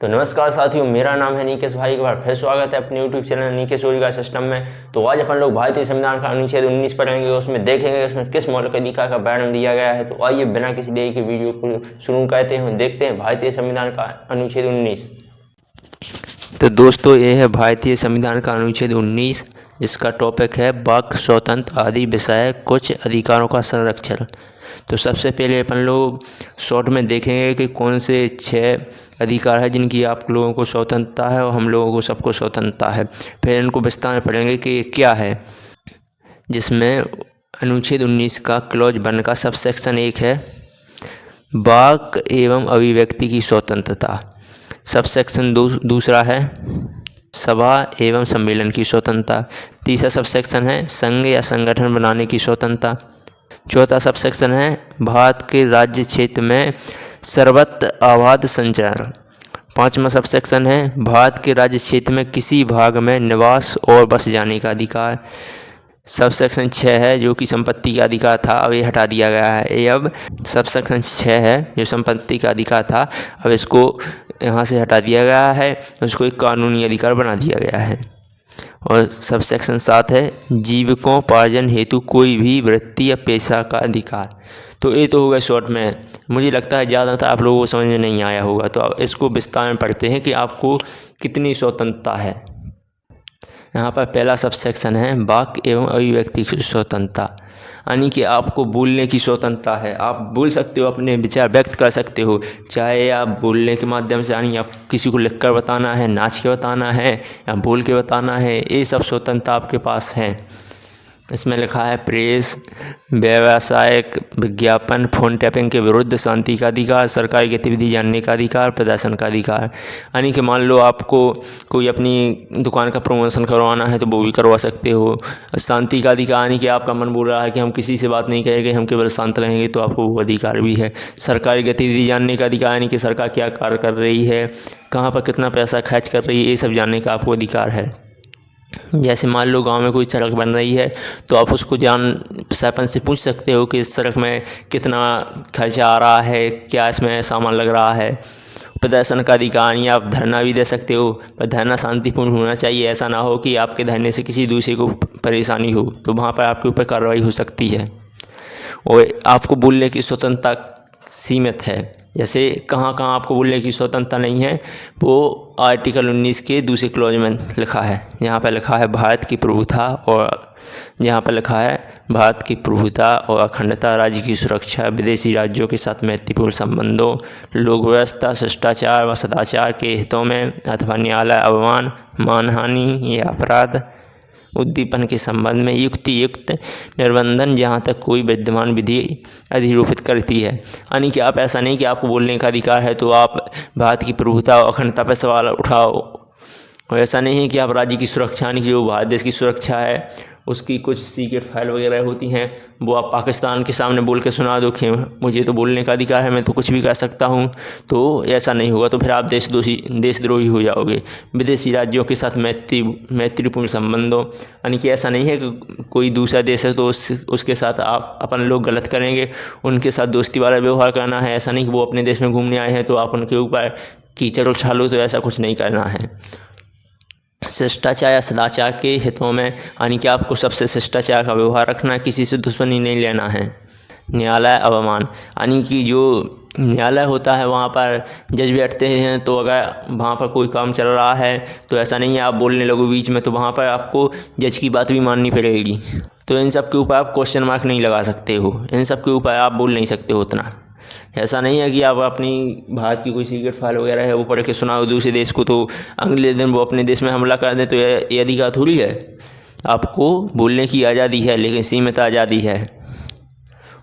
तो नमस्कार साथियों, मेरा नाम है निकेश भाई। एक बार फिर स्वागत है अपने यूट्यूब चैनल निकेश का सिस्टम में। तो आज अपन लोग भारतीय संविधान का अनुच्छेद 19 पढ़ेंगे। उसमें देखेंगे उसमें किस मौलिक अधिकार का वर्णन दिया गया है। तो आइए बिना किसी देरी के वीडियो को शुरू करते हैं, देखते हैं भारतीय संविधान का अनुच्छेद 19। तो दोस्तों, ये है भारतीय संविधान का अनुच्छेद 19, जिसका टॉपिक है वाक स्वतंत्र आदि विषय कुछ अधिकारों का संरक्षण। तो सबसे पहले अपन लोग शॉर्ट में देखेंगे कि कौन से 6 अधिकार है जिनकी आप लोगों को स्वतंत्रता है और हम लोगों को सबको स्वतंत्रता है। फिर इनको विस्तार में पढ़ेंगे कि ये क्या है, जिसमें अनुच्छेद 19 का क्लॉज 1 का सब सेक्शन 1 है वाक एवं अभिव्यक्ति की स्वतंत्रता। सब सेक्शन दूसरा है सभा एवं सम्मेलन की स्वतंत्रता। तीसरा सब सेक्शन है संघ या संगठन बनाने की स्वतंत्रता। चौथा सब सेक्शन है भारत के राज्य क्षेत्र में सर्वत्र आबाद संचार। पाँचवा सब सेक्शन है भारत के राज्य क्षेत्र में किसी भाग में निवास और बस जाने का अधिकार। सब सेक्शन 6 है जो कि संपत्ति का अधिकार था, अब ये हटा दिया गया है। ये अब सब सेक्शन 6 है जो संपत्ति का अधिकार था, अब इसको यहाँ से हटा दिया गया है, उसको एक कानूनी अधिकार बना दिया गया है। और सब सेक्शन 7 है जीविकोपार्जन हेतु कोई भी वृत्ति या पेशा का अधिकार। तो ये तो होगा शॉर्ट में। मुझे लगता है ज़्यादातर आप लोगों को समझ में नहीं आया होगा, तो अब इसको विस्तार में पढ़ते हैं कि आपको कितनी स्वतंत्रता है। यहाँ पर पहला सब सेक्शन है वाक एवं अभिव्यक्ति की स्वतंत्रता, यानी कि आपको बोलने की स्वतंत्रता है। आप बोल सकते हो, अपने विचार व्यक्त कर सकते हो, चाहे आप बोलने के माध्यम से, यानी आप किसी को लिख कर बताना है, नाच के बताना है या बोल के बताना है, ये सब स्वतंत्रता आपके पास है। इसमें लिखा है प्रेस, व्यावसायिक विज्ञापन, फोन टैपिंग के विरुद्ध शांति का अधिकार, सरकारी गतिविधि जानने का अधिकार, प्रदर्शन का अधिकार। यानी कि मान लो आपको कोई अपनी दुकान का प्रमोशन करवाना है तो वो भी करवा सकते हो। शांति का अधिकार, यानी कि आपका मन बोल रहा है कि हम किसी से बात नहीं करेंगे, हम केवल शांत रहेंगे, तो आपको वो अधिकार भी है। सरकारी गतिविधि जानने का अधिकार, यानी कि सरकार क्या कार्य कर रही है, कहाँ पर कितना पैसा खर्च कर रही है, ये सब जानने का आपको अधिकार है। जैसे मान लो गांव में कोई सड़क बन रही है तो आप उसको सरपंच से पूछ सकते हो कि इस सड़क में कितना खर्चा आ रहा है, क्या इसमें सामान लग रहा है। प्रदर्शन का अधिकार, या आप धरना भी दे सकते हो, पर धरना शांतिपूर्ण होना चाहिए। ऐसा ना हो कि आपके धरने से किसी दूसरे को परेशानी हो, तो वहाँ पर आपके ऊपर कार्रवाई हो सकती है। और आपको बोलने की स्वतंत्रता सीमित है। जैसे कहाँ कहाँ आपको बोलने की स्वतंत्रता नहीं है, वो आर्टिकल 19 के दूसरे क्लॉज में लिखा है। यहाँ पर लिखा है भारत की प्रभुता, और यहाँ पर लिखा है भारत की प्रभुता और अखंडता, राज्य की सुरक्षा, विदेशी राज्यों के साथ मैत्रीपूर्ण संबंधों, लोक व्यवस्था, शिष्टाचार व सदाचार के हितों में अथवा न्यायालय अवमान, मानहानि या अपराध उद्दीपन के संबंध में युक्त निर्बंधन जहाँ तक कोई विद्यमान विधि अधिरूपित करती है। यानी कि आप ऐसा नहीं कि आपको बोलने का अधिकार है तो आप भारत की प्रभुता और अखंडता पर सवाल उठाओ, और ऐसा नहीं है कि आप राज्य की सुरक्षा, यानी कि जो भारत देश की सुरक्षा है उसकी कुछ सीक्रेट फाइल वगैरह होती हैं, वो आप पाकिस्तान के सामने बोल के सुना दो कि मुझे तो बोलने का अधिकार है, मैं तो कुछ भी कर सकता हूँ। तो ऐसा नहीं होगा, तो फिर आप देशद्रोही हो जाओगे। विदेशी राज्यों के साथ मैत्रीपूर्ण संबंधों, यानी कि ऐसा नहीं है कि कोई दूसरा देश है तो उसके साथ आप अपन लोग गलत करेंगे, उनके साथ दोस्ती वाला व्यवहार करना है। ऐसा नहीं कि वो अपने देश में घूमने आए हैं तो आप उनके ऊपर कीचड़ उछालो, तो ऐसा कुछ नहीं करना है। शिष्टाचार या सदाचार के हितों में, यानी कि आपको सबसे शिष्टाचार का व्यवहार रखना है, किसी से दुश्मनी नहीं लेना है। न्यायालय अवमान, यानी कि जो न्यायालय होता है वहाँ पर जज बैठते हैं, तो अगर वहाँ पर कोई काम चल रहा है तो ऐसा नहीं है आप बोलने लगो बीच में, तो वहाँ पर आपको जज की बात भी माननी पड़ेगी। तो इन सब के ऊपर आप क्वेश्चन मार्क नहीं लगा सकते हो, इन सब के ऊपर आप बोल नहीं सकते हो उतना। ऐसा नहीं है कि आप अपनी भारत की कोई सीक्रेट फाइल वगैरह है वो पढ़ के सुनाओ दूसरे देश को, तो अगले दिन वो अपने देश में हमला कर दें, तो ये अधिकार थोड़ी है। आपको बोलने की आज़ादी है, लेकिन सीमित आज़ादी है।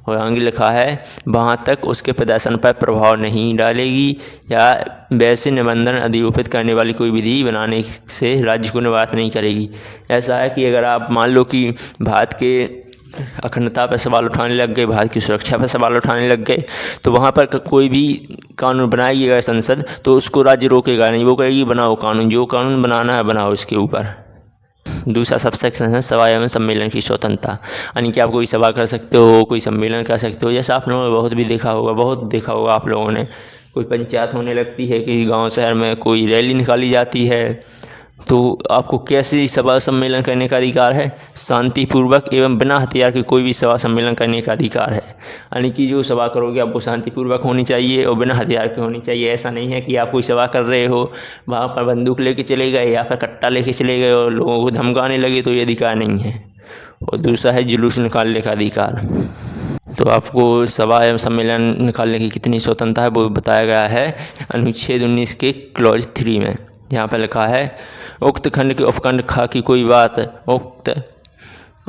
और आगे लिखा है वहाँ तक उसके प्रदर्शन पर प्रभाव नहीं डालेगी या वैसे निबंधन अधिरूपित करने वाली कोई विधि बनाने से राज्य को निवारित नहीं करेगी। ऐसा है कि अगर आप मान लो कि भारत के अखंडता पर सवाल उठाने लग गए, भारत की सुरक्षा पर सवाल उठाने लग गए, तो वहाँ पर कोई भी कानून बनाएगी संसद, तो उसको राज्य रोकेगा नहीं, वो कहेगी बनाओ कानून, जो कानून बनाना है बनाओ इसके ऊपर। दूसरा सब सेक्शन है सभा एवं सम्मेलन की स्वतंत्रता, यानी कि आप कोई सभा कर सकते हो, कोई सम्मेलन कर सकते हो। जैसा आप लोगों ने बहुत देखा होगा आप लोगों ने कोई पंचायत होने लगती है, किसी गांव शहर में कोई रैली निकाली जाती है, तो आपको कैसे सभा सम्मेलन करने का अधिकार है? शांतिपूर्वक एवं बिना हथियार के कोई भी सभा सम्मेलन करने का अधिकार है। यानी कि जो सभा करोगे आपको शांतिपूर्वक होनी चाहिए और बिना हथियार के होनी चाहिए। ऐसा नहीं है कि आप कोई सभा कर रहे हो, वहाँ पर बंदूक लेके चले गए या फिर कट्टा लेके चले गए और लोगों को धमकाने लगे, तो ये अधिकार नहीं है। और दूसरा है जुलूस निकालने का अधिकार। तो आपको सभा एवं सम्मेलन निकालने की कितनी स्वतंत्रता है वो बताया गया है अनुच्छेद 19 के क्लॉज 3 में। यहाँ पर लिखा है उक्त खंड के उपखंड खा की कोई बात उक्त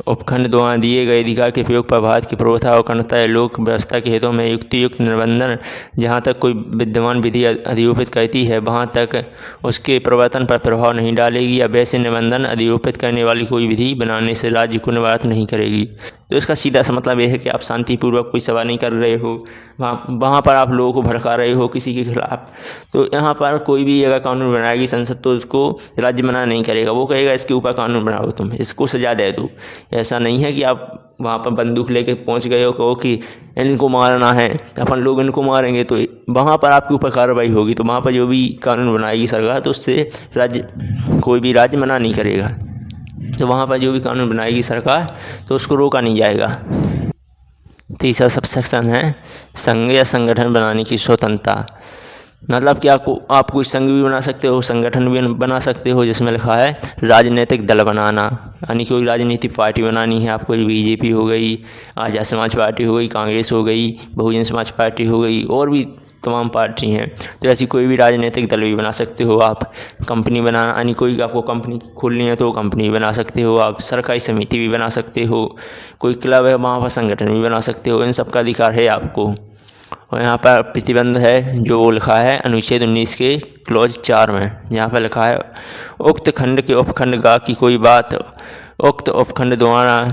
उपखंड द्वारा दिए गए अधिकार के प्रयोग पर भारत की प्रभुता और अखंडता लोक व्यवस्था के हितों में युक्तियुक्त निबंधन जहाँ तक कोई विद्यमान विधि अधिरूपित करती है वहाँ तक उसके प्रवर्तन पर प्रभाव नहीं डालेगी या वैसे निबंधन अधिरूपित करने वाली कोई विधि बनाने से राज्य को निवारित नहीं करेगी। तो इसका सीधा सा मतलब यह है कि आप शांतिपूर्वक कोई सभा नहीं कर रहे हो, वहाँ पर आप लोगों को भड़का रहे हो किसी के खिलाफ, तो यहाँ पर कोई भी अगर कानून बनाएगी संसद तो उसको राज्य मना नहीं करेगा। वो कहेगा इसके ऊपर कानून बनाओ, तुम इसको सजा दे दो। ऐसा नहीं है कि आप वहाँ पर बंदूक लेके पहुँच गए हो, कहो कि इनको मारना है, अपन लोग इनको मारेंगे, तो वहाँ पर आपके ऊपर कार्रवाई होगी। तो वहाँ पर जो भी कानून बनाएगी सरकार तो उससे राज्य कोई भी राज्य मना नहीं करेगा। तो वहाँ पर जो भी कानून बनाएगी सरकार तो उसको रोका नहीं जाएगा। तीसरा सब सेक्शन है संघ या संगठन बनाने की स्वतंत्रता। मतलब कि आप कोई संघ भी बना सकते हो, संगठन भी बना सकते हो, जिसमें लिखा है राजनीतिक दल बनाना। यानी कोई राजनीतिक पार्टी बनानी है आपको, बीजेपी हो गई, आज़ाद समाज पार्टी हो गई, कांग्रेस हो गई, बहुजन समाज पार्टी हो गई, और भी तमाम पार्टी हैं। तो ऐसी कोई भी राजनीतिक दल भी बना सकते हो आप। कंपनी बनाना, यानी कोई आपको कंपनी खोलनी है तो कंपनी बना सकते हो आप। सरकारी समिति भी बना सकते हो, कोई क्लब है वहाँ पर संगठन भी बना सकते हो। इन सब का अधिकार है आपको। और यहाँ पर प्रतिबंध है जो वो लिखा है अनुच्छेद 19 के क्लॉज 4 में। यहाँ पर लिखा है उक्त खंड के उपखंड गा की कोई बात उक्त उपखंड द्वारा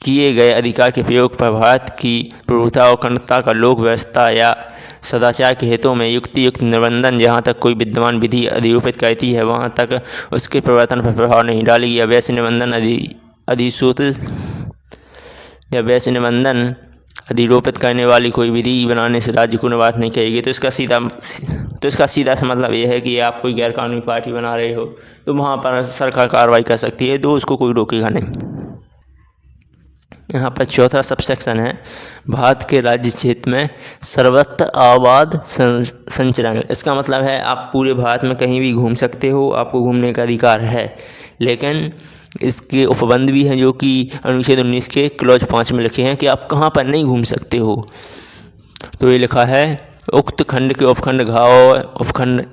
किए गए अधिकार के प्रयोग पर भारत की प्रभुता और अखंडता का लोक व्यवस्था या सदाचार के हितों में युक्तियुक्त निबंधन जहाँ तक कोई विद्यमान विधि अधिरूपित करती है वहाँ तक उसके प्रवर्तन पर प्रभाव नहीं डालेगी या वैसे निबंधन अधिरूपित करने वाली कोई विधि बनाने से राज्य को निवारित नहीं करेगी। तो इसका सीधा सा मतलब यह है कि आप कोई गैर कानूनी पार्टी बना रहे हो तो वहाँ पर सरकार कार्रवाई कर सकती है, तो उसको कोई रोकेगा नहीं। यहाँ पर चौथा सब सेक्शन है भारत के राज्य क्षेत्र में सर्वत्र आबाद संचरण। इसका मतलब है आप पूरे भारत में कहीं भी घूम सकते हो, आपको घूमने का अधिकार है, लेकिन इसके उपबंध भी हैं जो कि अनुच्छेद 19 के क्लॉज 5 में लिखे हैं कि आप कहाँ पर नहीं घूम सकते हो। तो ये लिखा है उक्त खंड के उपखंड घाव उपखंड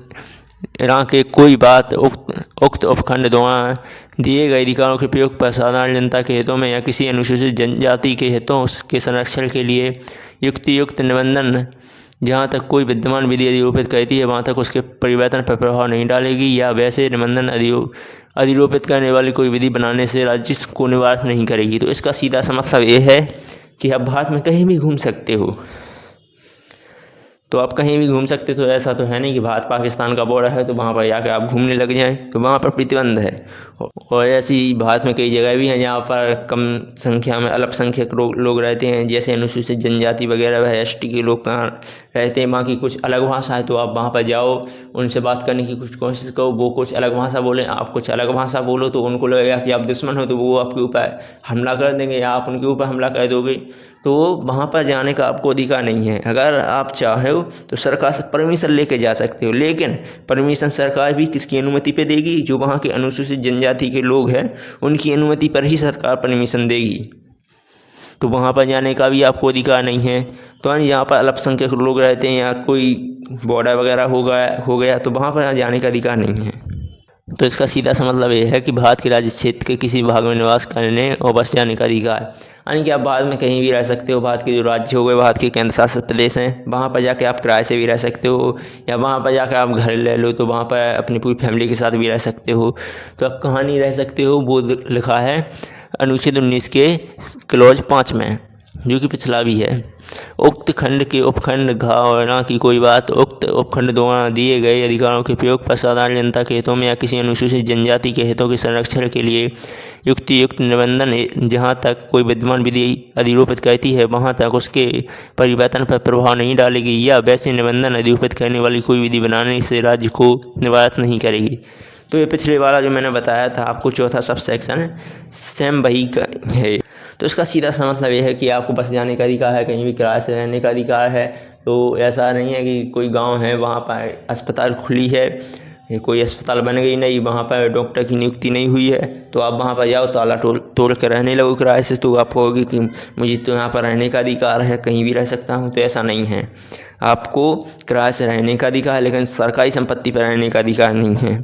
इरां के कोई बात उक्त उपखंड द्वारा दिए गए अधिकारों के प्रयोग पर साधारण जनता के हितों में या किसी अनुसूचित जनजाति के हितों के संरक्षण के लिए युक्तियुक्त निबंधन जहाँ तक कोई विद्यमान विधि अधिरूपित करती है वहाँ तक उसके परिवर्तन पर प्रभाव नहीं डालेगी या वैसे निबंधन अधिरूपित करने वाली कोई विधि बनाने से राज्य को निवारित नहीं करेगी। तो इसका सीधा सा मतलब ये है कि आप भारत में कहीं भी घूम सकते हो। तो आप कहीं भी घूम सकते तो ऐसा तो है नहीं कि भारत पाकिस्तान का बॉर्डर है तो वहाँ पर जाकर आप घूमने लग जाएं, तो वहाँ पर प्रतिबंध है। और ऐसी भारत में कई जगह भी हैं जहाँ पर कम संख्या में अल्पसंख्यक लोग रहते हैं, जैसे अनुसूचित जनजाति वगैरह व एसटी के लोग कहाँ रहते हैं, वहाँ की कुछ अलग भाषा है। तो आप वहाँ पर जाओ, उनसे बात करने की कुछ कोशिश करो, वो कुछ अलग भाषा बोलें, आप कुछ अलग भाषा बोलो, तो उनको लगेगा कि आप दुश्मन हो, तो वो आपके ऊपर हमला कर देंगे या आप उनके ऊपर हमला कर दोगे। तो वहाँ पर जाने का आपको अधिकार नहीं है। अगर आप चाहो तो सरकार से परमिशन लेके जा सकते हो, लेकिन परमिशन सरकार भी किसकी अनुमति पे देगी? जो वहाँ के अनुसूचित जनजाति के लोग हैं उनकी अनुमति पर ही सरकार परमिशन देगी। तो वहाँ पर जाने का भी आपको अधिकार नहीं है। तो यहाँ पर अल्पसंख्यक लोग रहते हैं या कोई बॉर्डर वगैरह हो गया तो वहाँ पर जाने का अधिकार नहीं है। तो इसका सीधा सा मतलब ये है कि भारत के राज्य क्षेत्र के किसी भाग में निवास करने और बस जाने का अधिकार, यानी कि आप भारत में कहीं भी रह सकते हो। भारत के जो राज्य हो गए, भारत के केंद्र शासित प्रदेश हैं, वहाँ पर जाके आप किराए से भी रह सकते हो या वहाँ पर जाकर आप घर ले लो तो वहाँ पर अपनी पूरी फैमिली के साथ भी रह सकते हो। तो आप कहाँ नहीं रह सकते हो वो लिखा है अनुच्छेद 19 के क्लॉज 5 में। जो कि पिछला भी है। उक्त खंड के उपखंड घ की कोई बात उक्त उपखंड द्वारा दिए गए अधिकारों के प्रयोग पर साधारण जनता के हितों में या किसी अनुसूचित जनजाति के हितों के संरक्षण के लिए युक्त निबंधन जहाँ तक कोई विद्यमान विधि अधिरूपित करती है वहाँ तक उसके परिवर्तन पर प्रभाव नहीं डालेगी, या वैसे निबंधन अधिरूपित करने वाली कोई विधि बनाने से राज्य को निवारित नहीं करेगी। तो ये पिछले वाला जो मैंने बताया था आपको, चौथा सब सेक्शन है, सेम वही का है। तो इसका सीधा सा मतलब ये है कि आपको बस जाने का अधिकार है, कहीं भी किराए से रहने का अधिकार है। तो ऐसा नहीं है कि कोई गांव है वहाँ पर अस्पताल खुली है, कोई अस्पताल बन गई नहीं, वहाँ पर डॉक्टर की नियुक्ति नहीं हुई है, तो आप वहाँ पर जाओ ताला तोड़ कर रहने लगो किराए से, तो आप कहोगे कि मुझे तो यहाँ पर रहने का अधिकार है, कहीं भी रह सकता हूँ। तो ऐसा नहीं है, आपको किराए से रहने का अधिकार है लेकिन सरकारी संपत्ति पर रहने का अधिकार नहीं है।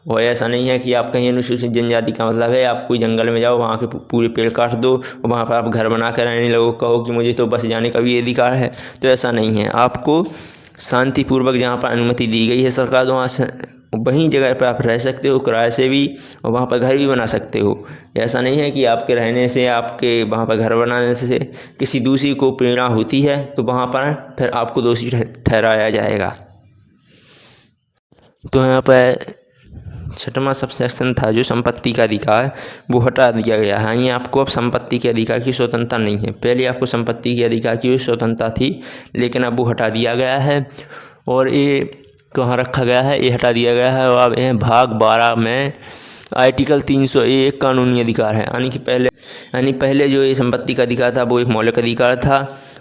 और ऐसा नहीं है कि आप कहीं अनुसूचित जनजाति का मतलब है आप कोई जंगल में जाओ, वहाँ के पूरे पेड़ काट दो और वहाँ पर आप घर बना कर रहने लगो, कहो कि मुझे तो बस जाने का भी अधिकार है। तो ऐसा नहीं है, आपको शांतिपूर्वक जहाँ पर अनुमति दी गई है सरकार द्वारा वहीं जगह पर आप रह सकते हो किराए से भी, और वहाँ पर घर भी बना सकते हो। ऐसा नहीं है कि आपके रहने से, आपके वहाँ पर घर बनाने से किसी दूसरी को प्रेरणा होती है तो वहाँ पर फिर आपको दोषी ठहराया जाएगा। तो यहाँ पर छठवां सब सेक्शन था जो संपत्ति का अधिकार, वो हटा दिया गया है। यानी आपको अब संपत्ति के अधिकार की स्वतंत्रता नहीं है। पहले आपको संपत्ति के अधिकार की स्वतंत्रता थी लेकिन अब वो हटा दिया गया है। और ये कहाँ रखा गया है, ये हटा दिया गया है। और अब ये भाग 12 में आर्टिकल 301 कानूनी अधिकार है। यानी पहले जो ये संपत्ति का अधिकार था वो एक मौलिक अधिकार था,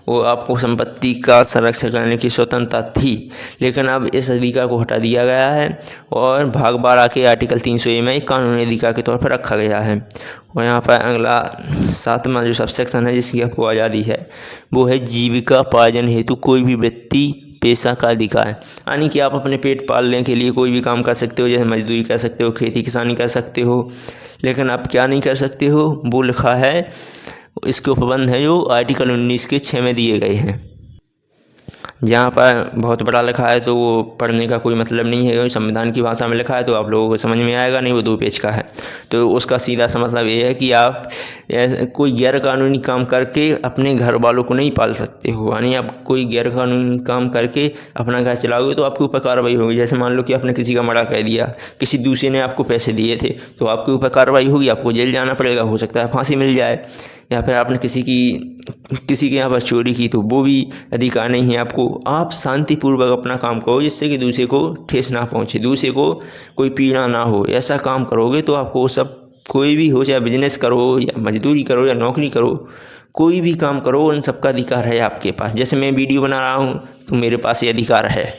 वो आपको संपत्ति का संरक्षण करने की स्वतंत्रता थी, लेकिन अब इस अधिकार को हटा दिया गया है और भाग 12 के आर्टिकल 301 में एक कानूनी अधिकार के तौर पर रखा गया है। और यहाँ पर अगला 7वां जो सब सेक्शन है जिसकी आपको आज़ादी है वो है जीविका पार्जन हेतु कोई भी व्यक्ति पेशा का अधिकार। यानी कि आप अपने पेट पालने के लिए कोई भी काम कर सकते हो, जैसे मजदूरी कर सकते हो, खेती किसानी कर सकते हो, लेकिन आप क्या नहीं कर सकते हो वो लिखा है, इसके उपबंध है जो आर्टिकल 19 के 6 में दिए गए हैं। जहाँ पर बहुत बड़ा लिखा है तो वो पढ़ने का कोई मतलब नहीं है, क्योंकि संविधान की भाषा में लिखा है तो आप लोगों को समझ में आएगा नहीं, वो 2 पेज का है। तो उसका सीधा सा मतलब ये है कि आप कोई गैर कानूनी काम करके अपने घर वालों को नहीं पाल सकते हो। यानी आप कोई गैर कानूनी काम करके अपना घर चलाओगे तो आपके ऊपर कार्रवाई होगी। जैसे मान लो कि आपने किसी का मर्डर कर दिया, किसी दूसरे ने आपको पैसे दिए थे तो आपके ऊपर कार्रवाई होगी, आपको जेल जाना पड़ेगा, हो सकता है फांसी मिल जाए। या फिर आपने किसी के यहाँ पर चोरी की तो वो भी अधिकार नहीं है आपको। आप शांतिपूर्वक अपना काम करो जिससे कि दूसरे को ठेस ना पहुँचे, दूसरे को कोई पीड़ा ना हो। ऐसा काम करोगे तो आपको सब, कोई भी हो, चाहे बिजनेस करो या मजदूरी करो या नौकरी करो, कोई भी काम करो, उन सबका अधिकार है आपके पास। जैसे मैं वीडियो बना रहा हूँ तो मेरे पास ये अधिकार है।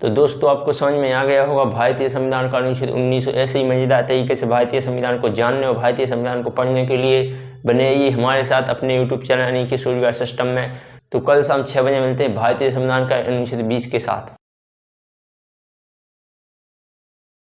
तो दोस्तों आपको समझ में आ गया होगा भारतीय संविधान का अनुच्छेद 19। ऐसे ही मजेदार तरीके से भारतीय संविधान को जानने और भारतीय संविधान को पढ़ने के लिए बने रहिए हमारे साथ अपने यूट्यूब चैनल यानी कि सूर्यगार सिस्टम में। तो कल शाम 6 बजे मिलते हैं भारतीय संविधान का अनुच्छेद 20 के साथ।